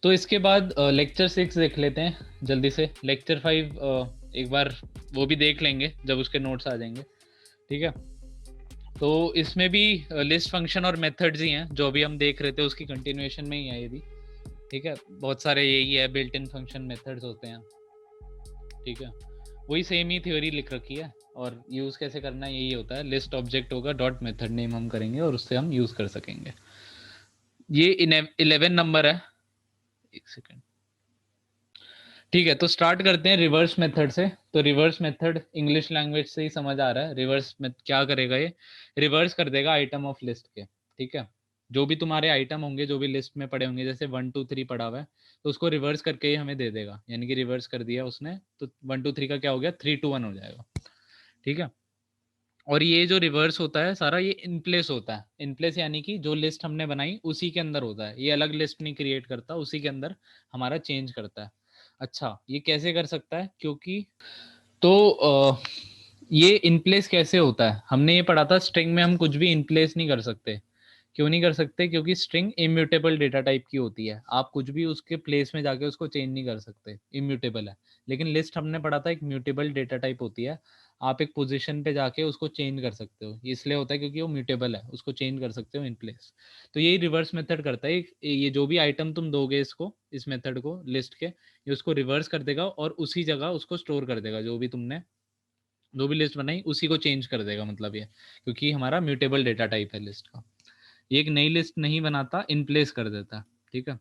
तो इसके बाद लेक्चर 6 देख लेते हैं जल्दी से। लेक्चर 5 एक बार वो भी देख लेंगे जब उसके नोट्स आ जाएंगे, ठीक है। तो इसमें भी लिस्ट फंक्शन और मेथड्स ही हैं, जो भी हम देख रहे थे उसकी कंटिन्यूएशन में ही है ये भी, ठीक है। बहुत सारे यही है, बिल्ट इन फंक्शन मेथड्स होते हैं, ठीक है। वही सेम ही थ्योरी लिख रखी है, और यूज़ कैसे करना है यही होता है। लिस्ट ऑब्जेक्ट होगा, डॉट मेथड नेम हम करेंगे और उससे हम यूज़ कर सकेंगे। ये 11 नंबर है, एक सेकेंड, ठीक है। तो स्टार्ट करते हैं रिवर्स मेथड से। तो रिवर्स मेथड इंग्लिश लैंग्वेज से ही समझ आ रहा है। रिवर्स में क्या करेगा, ये रिवर्स कर देगा आइटम ऑफ लिस्ट के, ठीक है। जो भी तुम्हारे आइटम होंगे, जो भी लिस्ट में पड़े होंगे, जैसे 1 2 3 पड़ा हुआ है, तो उसको रिवर्स करके ही हमें दे देगा। यानी कि रिवर्स कर दिया उसने, तो 1 2 3 का क्या हो गया, 3 2 1 हो जाएगा, ठीक है। और ये जो रिवर्स होता है सारा, ये इन प्लेस होता है। इन प्लेस यानी कि जो लिस्ट हमने बनाई उसी के अंदर होता है, ये अलग लिस्ट नहीं क्रिएट करता, उसी के अंदर हमारा चेंज करता है। अच्छा, ये कैसे कर सकता है, क्योंकि तो ये इन प्लेस कैसे होता है, हमने ये पढ़ा था स्ट्रिंग में हम कुछ भी इन प्लेस नहीं कर सकते। क्यों नहीं कर सकते, क्योंकि स्ट्रिंग इम्यूटेबल डेटा टाइप की होती है, आप कुछ भी उसके प्लेस में जाके उसको चेंज नहीं कर सकते, इम्यूटेबल है। लेकिन लिस्ट हमने पढ़ा था एक म्यूटेबल डेटा टाइप होती है, आप एक पोजीशन पे जाके उसको चेंज कर सकते हो। ये इसलिए होता है क्योंकि वो म्यूटेबल है, उसको चेंज कर सकते हो इन प्लेस। तो यही रिवर्स मेथड करता है। ये जो भी आइटम तुम दोगे इसको, इस मेथड को लिस्ट के, ये उसको रिवर्स कर देगा और उसी जगह उसको स्टोर कर देगा। जो भी तुमने जो भी लिस्ट बनाई उसी को चेंज कर देगा, मतलब ये, क्योंकि हमारा म्यूटेबल डेटा टाइप है लिस्ट का। ये एक नई लिस्ट नहीं बनाता, इन प्लेस कर देता है, ठीक है।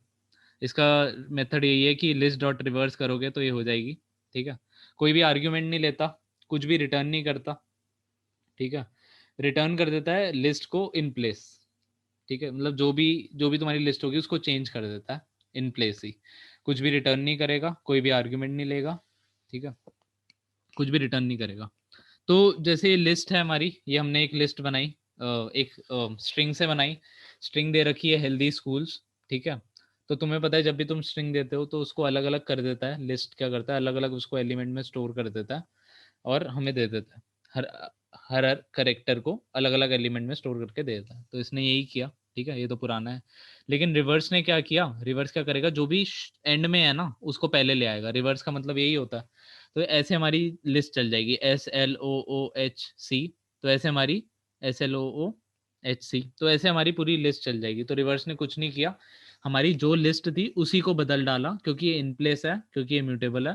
इसका मेथड यही है कि लिस्ट डॉट रिवर्स करोगे तो ये हो जाएगी, ठीक है। कोई भी आर्ग्यूमेंट नहीं लेता, कुछ भी रिटर्न नहीं करता, ठीक है। रिटर्न कर देता है लिस्ट को इन प्लेस, ठीक है। मतलब जो भी तुम्हारी लिस्ट होगी उसको चेंज कर देता है इन प्लेस ही। कुछ भी रिटर्न नहीं करेगा, कोई भी आर्ग्यूमेंट नहीं लेगा, ठीक है। कुछ भी रिटर्न नहीं करेगा। तो जैसे ये लिस्ट है हमारी, ये हमने एक लिस्ट बनाई, एक स्ट्रिंग से बनाई। स्ट्रिंग दे रखी है हेल्दी स्कूल्स, ठीक है। तो तुम्हें पता है जब भी तुम स्ट्रिंग देते हो तो उसको अलग अलग कर देता है। लिस्ट क्या करता है, अलग अलग उसको एलिमेंट में स्टोर कर देता है और हमें दे देता है। हर हर करेक्टर को अलग अलग एलिमेंट में स्टोर करके दे देता है। तो इसने यही किया, ठीक है। ये तो पुराना है। लेकिन रिवर्स ने क्या किया, रिवर्स क्या करेगा, जो भी एंड में है ना उसको पहले ले आएगा। रिवर्स का मतलब यही होता है। तो ऐसे हमारी लिस्ट चल जाएगी, SLOOHC। तो ऐसे हमारी SLOOHC, तो ऐसे हमारी पूरी लिस्ट चल जाएगी। तो रिवर्स ने कुछ नहीं किया, हमारी जो लिस्ट थी उसी को बदल डाला, क्योंकि ये इन प्लेस है, क्योंकि ये म्यूटेबल है।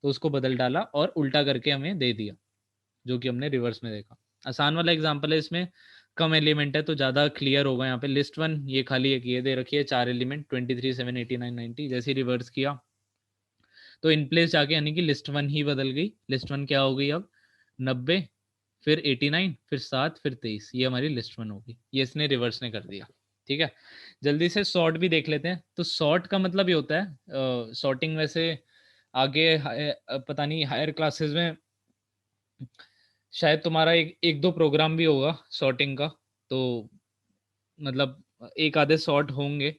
तो उसको बदल डाला और उल्टा करके हमें दे दिया, जो कि हमने रिवर्स में देखा। आसान वाला एग्जांपल है, इसमें कम एलिमेंट है तो ज़्यादा क्लियर होगा। यहाँ पे लिस्ट 1 ये खाली एक ये दे रखी है, 4 एलिमेंट 23 7 89 90। जैसे रिवर्स किया तो इन प्लेस जाके यानी कि लिस्ट 1 ही बदल गई। लिस्ट 1 क्या हो गई अब, 90, फिर 89, फिर 7, फिर 23। ये हमारी लिस्ट 1 होगी। ये इसने रिवर्स ने कर दिया, ठीक है। जल्दी से सॉर्ट भी देख लेते हैं। तो सॉर्ट का मतलब ये होता है, सॉर्टिंग वैसे आगे पता नहीं हायर क्लासेस में शायद तुम्हारा एक एक दो प्रोग्राम भी होगा सॉर्टिंग का। तो मतलब एक आधे सॉर्ट होंगे।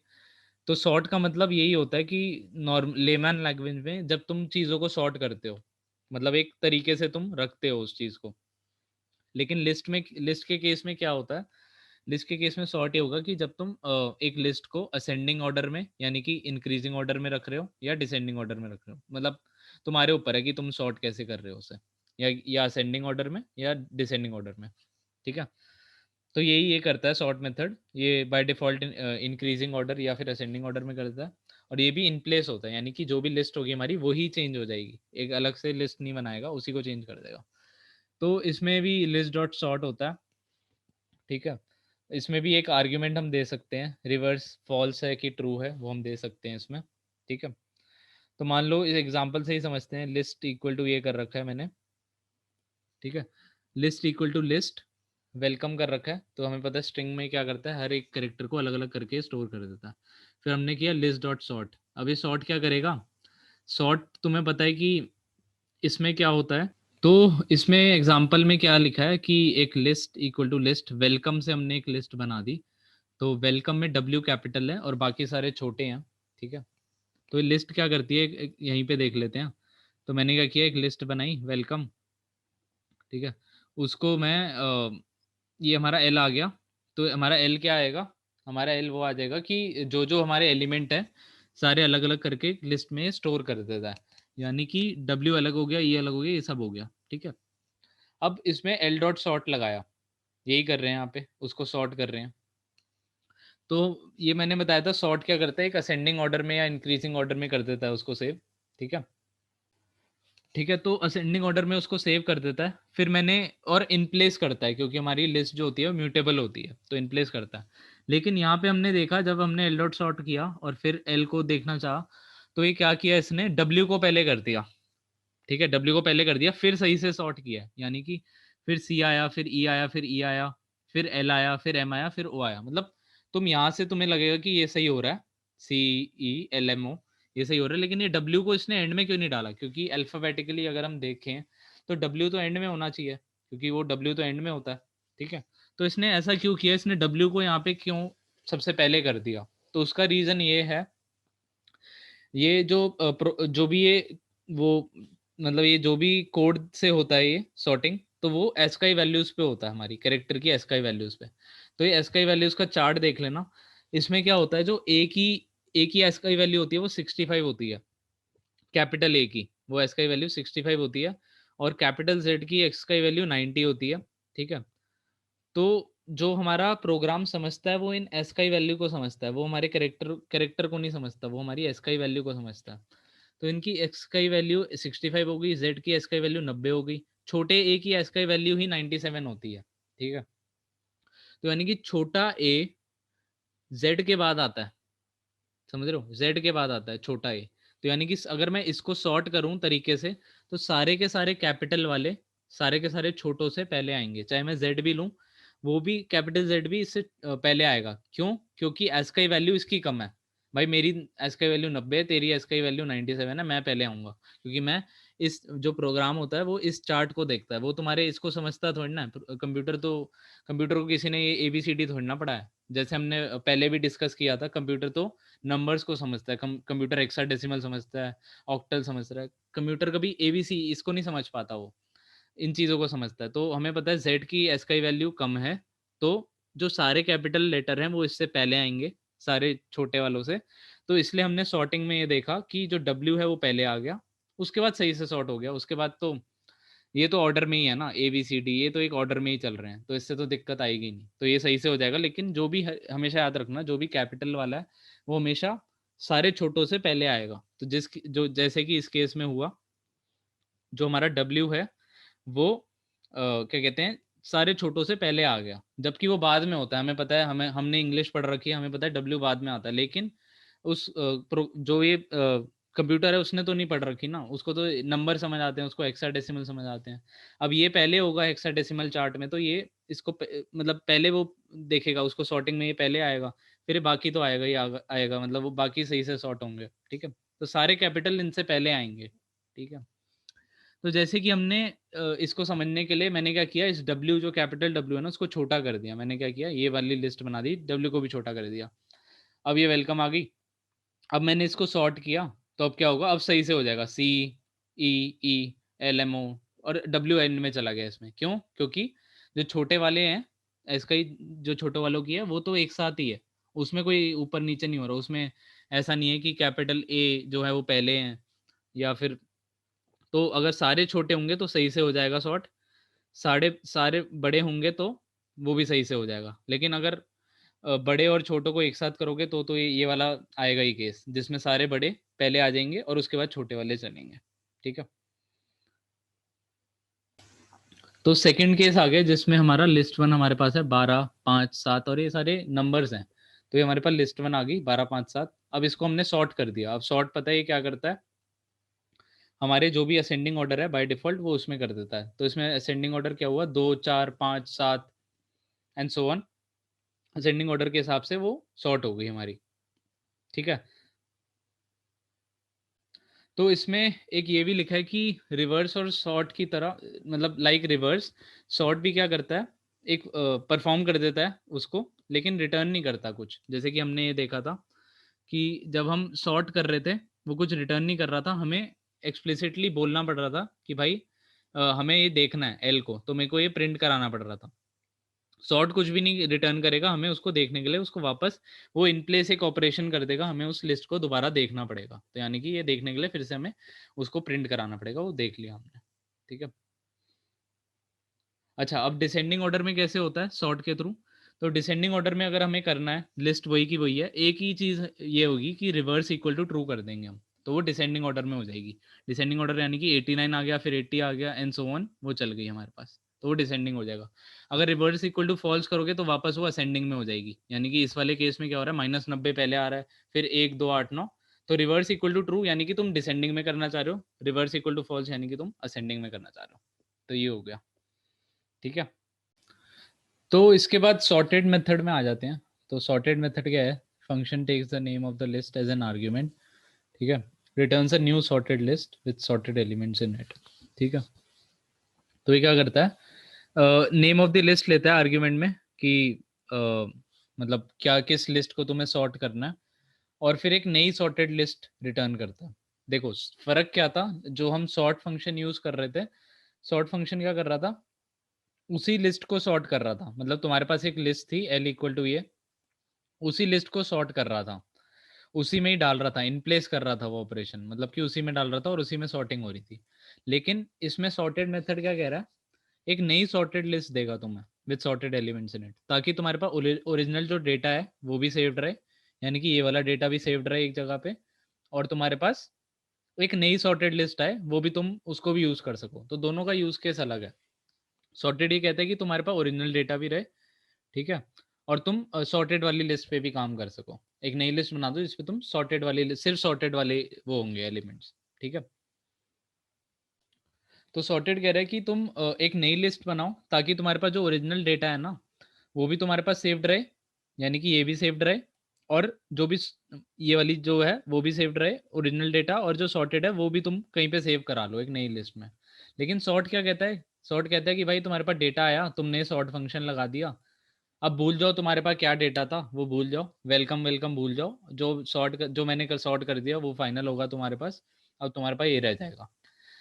तो सॉर्ट का मतलब यही होता है कि नॉर्म लेमैन लैंग्वेज में जब तुम चीज़ों को सॉर्ट करते हो, मतलब एक तरीके से तुम रखते हो उस चीज़ को। लेकिन लिस्ट के केस में क्या होता है, लिस्ट के केस में सॉर्ट ये होगा कि जब तुम एक लिस्ट को असेंडिंग ऑर्डर में यानी कि इंक्रीजिंग ऑर्डर में रख रहे हो या डिसेंडिंग ऑर्डर में रख रहे हो, मतलब तुम्हारे ऊपर है कि तुम सॉर्ट कैसे कर रहे हो उसे, या असेंडिंग ऑर्डर में या डिसेंडिंग ऑर्डर में, ठीक है। तो यही ये करता है सॉर्ट मेथड, ये बाय डिफॉल्ट इंक्रीजिंग ऑर्डर या फिर असेंडिंग ऑर्डर में करता है। और ये भी इन प्लेस होता है, यानी कि जो भी लिस्ट होगी हमारी वही चेंज हो जाएगी, एक अलग से लिस्ट नहीं बनाएगा, उसी को चेंज कर देगा। तो इसमें भी लिस्ट डॉट सॉर्ट होता है, ठीक है। इसमें भी एक आर्ग्यूमेंट हम दे सकते हैं, रिवर्स फॉल्स है कि ट्रू है वो हम दे सकते हैं इसमें, ठीक है। तो मान लो इस एग्जांपल से ही समझते हैं। लिस्ट इक्वल टू ये कर रखा है मैंने, ठीक है। List equal to list welcome कर रखा है। तो हमें पता है स्ट्रिंग में क्या करता है, हर एक करेक्टर को अलग अलग करके स्टोर कर देता है। फिर हमने किया लिस्ट डॉट सॉर्ट। अब ये सॉर्ट क्या करेगा, सॉर्ट तुम्हें पता है कि इसमें क्या होता है। तो इसमें एग्जांपल में क्या लिखा है कि एक list equal to list welcome से हमने एक लिस्ट बना दी। तो वेलकम में W कैपिटल है और बाकी सारे छोटे हैं, ठीक है। तो ये लिस्ट क्या करती है, यहीं पे देख लेते हैं। तो मैंने क्या किया, एक लिस्ट बनाई वेलकम, ठीक है। उसको मैं ये हमारा एल आ गया। तो हमारा एल क्या आएगा, हमारा एल वो आ जाएगा कि जो जो हमारे एलिमेंट है, सारे अलग अलग करके लिस्ट में स्टोर कर देता है, यानी कि W अलग हो गया, E अलग हो गया, ये सब हो गया, ठीक है। अब इसमें L डॉट सॉर्ट लगाया, यही कर रहे हैं यहाँ पे, उसको सॉर्ट कर रहे हैं। तो ये मैंने बताया था सॉर्ट क्या करता है, एक असेंडिंग ऑर्डर में या इंक्रीजिंग ऑर्डर में कर देता है उसको सेव, ठीक है। ठीक है, तो असेंडिंग ऑर्डर में उसको सेव कर देता है, फिर मैंने और इन प्लेस करता है, क्योंकि हमारी लिस्ट जो होती है म्यूटेबल होती है, तो इन प्लेस करता है। लेकिन यहाँ पे हमने देखा जब हमने एल डॉट सॉर्ट किया और फिर एल को देखना चाहा, तो ये क्या किया इसने, डब्ल्यू को पहले कर दिया, ठीक है, डब्ल्यू को पहले कर दिया, फिर सही से सॉर्ट किया, यानी कि फिर सी आया, फिर ई आया, फिर ई आया, फिर एल आया, फिर एम आया, फिर ओ आया। मतलब तुम यहाँ से तुम्हें लगेगा कि ये सही हो रहा है, सी ई एल एम ओ, ये सही हो रहा है, लेकिन ये डब्ल्यू को इसने एंड में क्यों नहीं डाला, क्योंकि अल्फाबेटिकली अगर हम देखें तो डब्ल्यू तो एंड में होना चाहिए, क्योंकि वो डब्ल्यू तो एंड में होता है, ठीक है। तो इसने ऐसा क्यों किया, इसने डब्ल्यू को यहाँ पे क्यों सबसे पहले कर दिया, तो उसका रीजन ये है, ये जो भी ये वो मतलब ये जो भी कोड से होता है ये सॉर्टिंग, तो वो एस्काई वैल्यूज पे होता है, हमारी कैरेक्टर की एस्काई वैल्यूज पे। तो ये एस्काई वैल्यूज का चार्ट देख लेना, इसमें क्या होता है, जो एक ही एस्काई वैल्यू होती है वो 65 होती है, कैपिटल ए की वो एस्काई वैल्यू 65 होती है, और कैपिटल जेड की एस्काई वैल्यू 90 होती है, ठीक है। तो जो हमारा प्रोग्राम समझता है वो इन एस्काई वैल्यू को समझता है, वो हमारे कैरेक्टर को नहीं समझता, वो हमारी एस्काई वैल्यू को समझता है। तो इनकी एस्काई वैल्यू 65 हो गई, जेड की एस्काई वैल्यू 90 हो गई, छोटे ए की एस्काई वैल्यू ही 97 होती है, ठीक है। तो यानी कि छोटा ए जेड के बाद आता है, समझ रहे हो, जेड के बाद आता है छोटा ए। तो यानी कि अगर मैं इसको सॉर्ट करूं तरीके से, तो सारे के सारे कैपिटल वाले सारे के सारे छोटों से पहले आएंगे, चाहे मैं जेड भी लूं, वो भी कैपिटल जेड भी इससे पहले आएगा। क्यों, क्योंकि एस का वैल्यू इसकी कम है, भाई मेरी एस का वैल्यू 90 है, तेरी एस का वैल्यू 97 है, मैं पहले आऊंगा, क्योंकि मैं इस जो प्रोग्राम होता है वो इस चार्ट को देखता है, वो तुम्हारे इसको समझता थोड़ी ना, कंप्यूटर तो कंप्यूटर को किसी ने ये ABCD थोड़ी ना पढ़ा है, जैसे हमने पहले भी डिस्कस किया था, कंप्यूटर तो नंबर्स को समझता है, कंप्यूटर हेक्साडेसिमल समझता है, ऑक्टल समझता है, कंप्यूटर कभी ABC इसको नहीं समझ पाता, वो इन चीज़ों को समझता है। तो हमें पता है जेड की एस का वैल्यू कम है, तो जो सारे कैपिटल लेटर हैं वो इससे पहले आएंगे सारे छोटे वालों से। तो इसलिए हमने सॉर्टिंग में ये देखा कि जो डब्ल्यू है वो पहले आ गया, उसके बाद सही से सॉर्ट हो गया, उसके बाद तो ये तो ऑर्डर में ही है ना, ABCD ये तो एक ऑर्डर में ही चल रहे हैं, तो इससे तो दिक्कत आएगी नहीं, तो ये सही से हो जाएगा। लेकिन जो भी हमेशा याद रखना, जो भी कैपिटल वाला है वो हमेशा सारे छोटों से पहले आएगा। तो जो जैसे कि इस केस में हुआ, जो हमारा डब्ल्यू है वो क्या कहते हैं, सारे छोटों से पहले आ गया, जबकि वो बाद में होता है, हमें पता है, हमने इंग्लिश पढ़ रखी है, हमें पता है डब्ल्यू बाद में आता है, लेकिन जो ये कंप्यूटर है उसने तो नहीं पढ़ रखी ना, उसको तो नंबर समझ आते हैं, उसको हेक्साडेसिमल समझ आते हैं। अब ये पहले होगा हेक्साडेसिमल चार्ट में, तो ये इसको मतलब पहले वो देखेगा, उसको सॉर्टिंग में ये पहले आएगा, फिर बाकी तो आएगा ही आएगा, मतलब वो बाकी सही से सॉर्ट होंगे, ठीक है। तो सारे कैपिटल इनसे पहले आएंगे, ठीक है। तो जैसे कि हमने इसको समझने के लिए मैंने क्या किया, इस W जो कैपिटल W है ना उसको छोटा कर दिया, मैंने क्या किया, ये वाली लिस्ट बना दी, W को भी छोटा कर दिया। अब ये वेलकम आ गई, अब मैंने इसको सॉर्ट किया, तो अब क्या होगा, अब सही से हो जाएगा, CEELMO, और W एंड में चला गया इसमें, क्यों, क्योंकि जो छोटे वाले हैं इसका ही, जो छोटे वालों की है वो तो एक साथ ही है, उसमें कोई ऊपर नीचे नहीं हो रहा, उसमें ऐसा नहीं है कि कैपिटल A जो है वो पहले हैं, या फिर, तो अगर सारे छोटे होंगे तो सही से हो जाएगा सॉर्ट, सारे सारे बड़े होंगे तो वो भी सही से हो जाएगा, लेकिन अगर बड़े और छोटों को एक साथ करोगे तो ये वाला आएगा ही केस, जिसमें सारे बड़े पहले आ जाएंगे और उसके बाद छोटे वाले चलेंगे, ठीक है। तो सेकंड केस आ गया जिसमें हमारा लिस्ट वन हमारे पास है 12, 5, 7 और ये सारे नंबर्स हैं, तो ये हमारे पास लिस्ट वन आ गई 12, 5, 7। अब इसको हमने सॉर्ट कर दिया, अब सॉर्ट पता है ये क्या करता है, हमारे जो भी असेंडिंग ऑर्डर है बाय डिफॉल्ट वो उसमें कर देता है। तो इसमें असेंडिंग ऑर्डर क्या हुआ, 2, 4, 5, 7 and so on, ascending order के हिसाब से वो सॉर्ट हो गई हमारी, ठीक है। तो इसमें एक ये भी लिखा है कि रिवर्स और सॉर्ट की तरह, मतलब लाइक रिवर्स, सॉर्ट भी क्या करता है, एक परफॉर्म कर देता है उसको, लेकिन रिटर्न नहीं करता कुछ, जैसे कि हमने ये देखा था कि जब हम सॉर्ट कर रहे थे वो कुछ रिटर्न नहीं कर रहा था, हमें एक्सप्लिसिटली बोलना पड़ रहा था कि भाई हमें ये देखना है एल को, तो मेरे को ये प्रिंट कराना पड़ रहा था। सॉर्ट कुछ भी नहीं रिटर्न करेगा, हमें उसको देखने के लिए उसको वापस वो इन प्लेस एक ऑपरेशन कर देगा, हमें उस लिस्ट को दोबारा देखना पड़ेगा। तो यानी कि ये देखने के लिए फिर से हमें उसको प्रिंट कराना पड़ेगा, वो देख लिया हमने, ठीक है। अच्छा, अब डिसेंडिंग ऑर्डर में कैसे होता है सॉर्ट के थ्रू? तो डिसेंडिंग ऑर्डर में अगर हमें करना है, लिस्ट वही की वही है, एक ही चीज़ ये होगी कि रिवर्स इक्वल टू ट्रू कर देंगे हम, तो वो डिसेंडिंग ऑर्डर में हो जाएगी। डिसेंडिंग ऑर्डर यानी कि 89 आ गया, फिर 80 आ गया एंड सो ऑन, वो चल गई हमारे पास, तो वो डिसेंडिंग हो जाएगा। अगर रिवर्स इक्वल टू फॉल्स करोगे तो वापस वो असेंडिंग में हो जाएगी, यानी कि इस वाले केस में क्या हो रहा है, -90 पहले आ रहा है, फिर 1 2 8 9, तो रिवर्स इक्वल टू ट्रू यानी कि तुम डिसेंडिंग में करना चाह रहे हो, रिवर्स इक्वल टू फॉल्स यानी कि तुम असेंडिंग में करना चाह रहे हो। तो ये हो गया, ठीक है। तो इसके बाद सॉर्टेड मेथड में आ जाते हैं। तो सॉर्टेड मेथड क्या है? Function takes the name of the list as an argument, ठीक है, returns a new sorted list with sorted elements in it, ठीक है। तो ये क्या करता है, नेम ऑफ द लिस्ट लेता है आर्ग्यूमेंट में कि मतलब क्या किस लिस्ट को तुम्हें सॉर्ट करना है, और फिर एक नई सॉर्टेड लिस्ट रिटर्न करता है। देखो फर्क क्या था, जो हम सॉर्ट फंक्शन यूज कर रहे थे, सॉर्ट फंक्शन क्या कर रहा था, उसी लिस्ट को सॉर्ट कर रहा था, मतलब तुम्हारे पास एक लिस्ट थी एल इक्वल टू ये, उसी लिस्ट को सॉर्ट कर रहा था, उसी में ही डाल रहा था, इन प्लेस कर रहा था वो ऑपरेशन, मतलब कि उसी में डाल रहा था और उसी में सॉर्टिंग हो रही थी। लेकिन इसमें सॉर्टेड मेथड क्या कह रहा है, एक नई सॉर्टेड लिस्ट देगा तुम्हें with sorted elements in it, ताकि तुम्हारे पास ओरिजिनल जो डेटा है वो भी सेव्ड रहे, यानी कि ये वाला डेटा भी सेव्ड रहे एक जगह पे, और तुम्हारे पास एक नई सॉर्टेड लिस्ट आए, वो भी तुम उसको भी यूज कर सको। तो दोनों का यूज केस अलग है। सॉर्टेड ये कहता है कि तुम्हारे पास ओरिजिनल डेटा भी रहे, ठीक है, और तुम सॉर्टेड वाली लिस्ट पे भी काम कर सको। एक नई लिस्ट बना दो जिसपे तुम सॉर्टेड वाली, सिर्फ सॉर्टेड वाले वो होंगे एलिमेंट्स, ठीक है। तो सॉर्टेड कह रहा है कि तुम एक नई लिस्ट बनाओ ताकि तुम्हारे पास जो ओरिजिनल डेटा है ना, वो भी तुम्हारे पास सेव्ड रहे, यानी कि ये भी सेव्ड रहे, और जो भी ये वाली जो है वो भी सेव्ड रहे ओरिजिनल डेटा, और जो सॉर्टेड है वो भी तुम कहीं पे सेव करा लो एक नई लिस्ट में। लेकिन सॉर्ट क्या कहता है, सॉर्ट कहता है कि भाई तुम्हारे पास डेटा आया, तुमने सॉर्ट फंक्शन लगा दिया, अब भूल जाओ तुम्हारे पास क्या डेटा था, वो भूल जाओ, वेलकम वेलकम भूल जाओ, जो मैंने सॉर्ट कर दिया वो फाइनल होगा तुम्हारे पास। अब तुम्हारे पास ये रह जाएगा।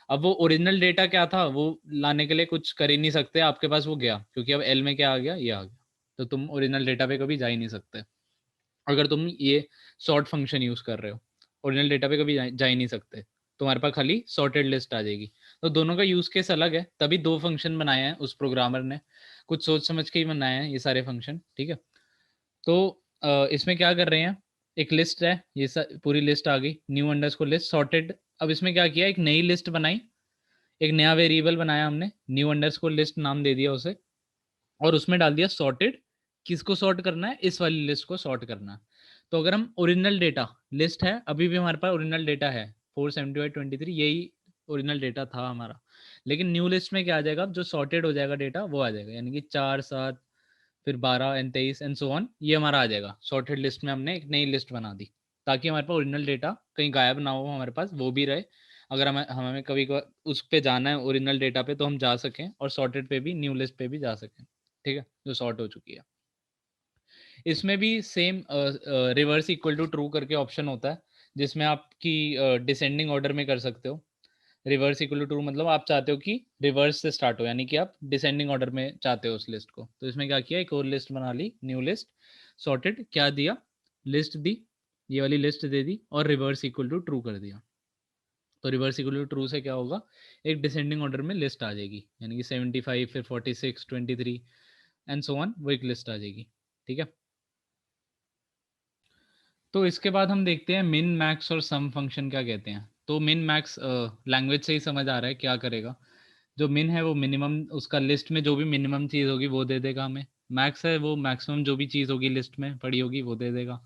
अब वो ओरिजिनल डेटा क्या था वो लाने के लिए कुछ कर ही नहीं सकते, आपके पास वो गया, क्योंकि अब एल में क्या आ गया, ये आ गया, तो तुम ओरिजिनल डेटा पे कभी जा ही नहीं सकते अगर तुम ये सॉर्ट फंक्शन यूज कर रहे हो। ओरिजिनल डेटा पे कभी जा ही नहीं सकते, तुम्हारे पास खाली सॉर्टेड लिस्ट आ जाएगी। तो दोनों का यूज केस अलग है, तभी दो फंक्शन बनाए हैं उस प्रोग्रामर ने, कुछ सोच समझ के ही बनाए हैं ये सारे फंक्शन, ठीक है। तो इसमें क्या कर रहे हैं, एक लिस्ट है, ये पूरी लिस्ट आ गई, न्यू अंडरस्कोर लिस्ट सॉर्टेड। अब इसमें क्या किया, एक नई लिस्ट बनाई, एक नया वेरिएबल बनाया हमने, न्यू अंडरस्कोर लिस्ट नाम दे दिया उसे, और उसमें डाल दिया सॉर्टेड। किसको सॉर्ट करना है, इस वाली लिस्ट को सॉर्ट करना है। तो अगर हम ओरिजिनल डेटा, लिस्ट है अभी भी हमारे पास ओरिजिनल डेटा है 47523, यही ओरिजिनल डेटा था हमारा, लेकिन न्यू लिस्ट में क्या आ जाएगा, जो सॉर्टेड हो जाएगा डेटा वो आ जाएगा, यानी कि 4 7 फिर 12 एंड 23 एंड सो ऑन, ये हमारा आ जाएगा सॉर्टेड लिस्ट में। हमने एक नई लिस्ट बना दी ताकि हमारे पास ओरिजिनल डेटा कहीं गायब ना हो, हमारे पास वो भी रहे, अगर हमें कभी उस पे जाना है ओरिजिनल डेटा पे तो हम जा सकें, और सॉर्टेड पे भी, न्यू लिस्ट पे भी जा सकें, ठीक है, जो सॉर्ट हो चुकी है। इसमें भी same reverse equal to true करके ऑप्शन होता है, जिसमें आपकी डिसेंडिंग ऑर्डर में कर सकते हो। रिवर्स इक्वल टू ट्रू मतलब आप चाहते हो कि रिवर्स से स्टार्ट हो, यानी कि आप डिसेंडिंग ऑर्डर में चाहते हो उस लिस्ट को। तो इसमें क्या किया, एक और लिस्ट बना ली, न्यू लिस्ट, सॉर्टेड क्या दिया, लिस्ट दी, ये वाली लिस्ट दे दी, और रिवर्स इक्वल टू ट्रू कर दिया। तो रिवर्स इक्वल टू ट्रू से क्या होगा, एक डिसेंडिंग ऑर्डर में लिस्ट आ जाएगी, यानी कि 75 फिर 46 23 एंड सो ऑन, वो एक लिस्ट आ जाएगी, ठीक है। तो इसके बाद हम देखते हैं मिन मैक्स और सम फंक्शन क्या कहते हैं। तो मिन मैक्स लैंग्वेज से ही समझ आ रहा है क्या करेगा। जो मिन है वो मिनिमम, उसका लिस्ट में जो भी मिनिमम चीज़ होगी वो दे देगा हमें। मैक्स है वो मैक्सिमम जो भी चीज़ होगी लिस्ट में पड़ी होगी वो दे देगा।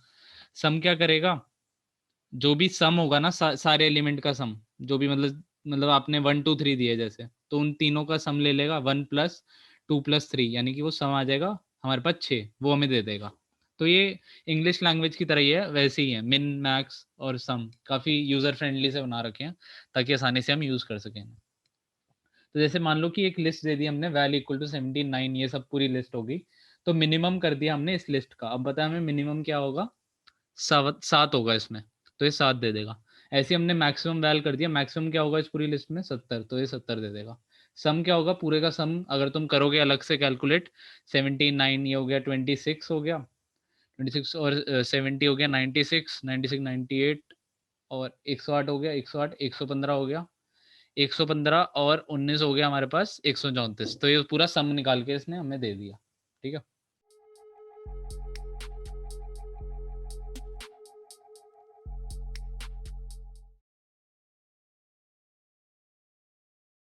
सम क्या करेगा, जो भी सम होगा ना, सारे एलिमेंट का सम, जो भी मतलब आपने 1 2 3 दिए जैसे, तो उन तीनों का सम ले लेगा, 1 प्लस 2 प्लस 3, यानी कि वो सम आ जाएगा हमारे पास 6, वो हमें दे देगा। तो ये इंग्लिश लैंग्वेज की तरह ही है, वैसे ही है, मिन मैक्स और सम काफ़ी यूज़र फ्रेंडली से बना रखे हैं ताकि आसानी से हम यूज़ कर सकें। तो जैसे मान लो कि एक लिस्ट दे दी हमने, वैल इक्वल टू 79, ये सब पूरी लिस्ट होगी, तो मिनिमम कर दिया हमने इस लिस्ट का। अब बताया हमें मिनिमम क्या होगा, 7 होगा इसमें, तो ये 7 दे देगा। ऐसे ही हमने मैक्सिमम वैल कर दिया, मैक्सिमम क्या होगा इस पूरी लिस्ट में, 70, तो ये 70 दे देगा। सम क्या होगा पूरे का सम, अगर तुम करोगे अलग से कैलकुलेट, 79 ये हो गया, 26 हो गया, 26 और 70 हो गया, 96, 96 98 और 108 हो गया, 108 115 हो गया, 115 और 19 हो गया हमारे पास 134। तो ये पूरा सम निकाल के इसने हमें दे दिया। ठीक है,